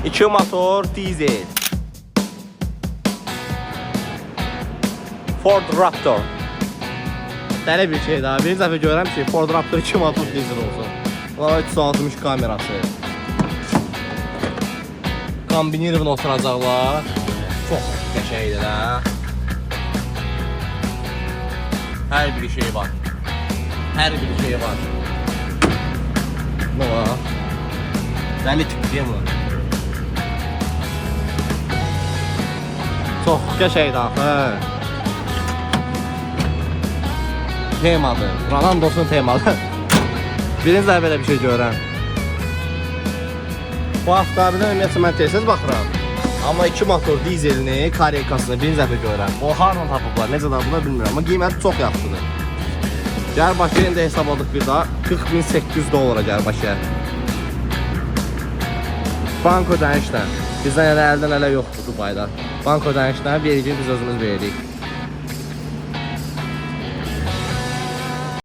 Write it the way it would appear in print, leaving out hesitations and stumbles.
2 motor dizel. Ford Raptor. Dəli bir şey daha. Bir dəfə görürəm ki, Ford Raptor 2 motor dizel olsun. Buna 360 kamerası. Kombinirованı oturacaqlar. Çox qəşəngdir ha. Hər bir şey var. Hər bir şey var. Ne var? Dəli tip değil mi? Çox qəşəngdir axı. Temadır. Ronaldo'sun temadır. Birinci dəfə belə bir şey görürəm. Bu avtomobilin ümumiyyətlə mən tez baxıram. Amma 2 motor dizelini, kareykasını birinci dəfə görürəm. O hardan tapıblar, necə tapıblar bilmirəm. Amma qiyməti çox yaxşıdır. Gəl Bakıya indi hesabladıq bir daha. 40.800 dolara gəl Bakıya. Bank ödənişlə. Bizdən elə əldən ələ yoxdur Dubayda. Bank ödənişlə vergi biz özümüz veririk.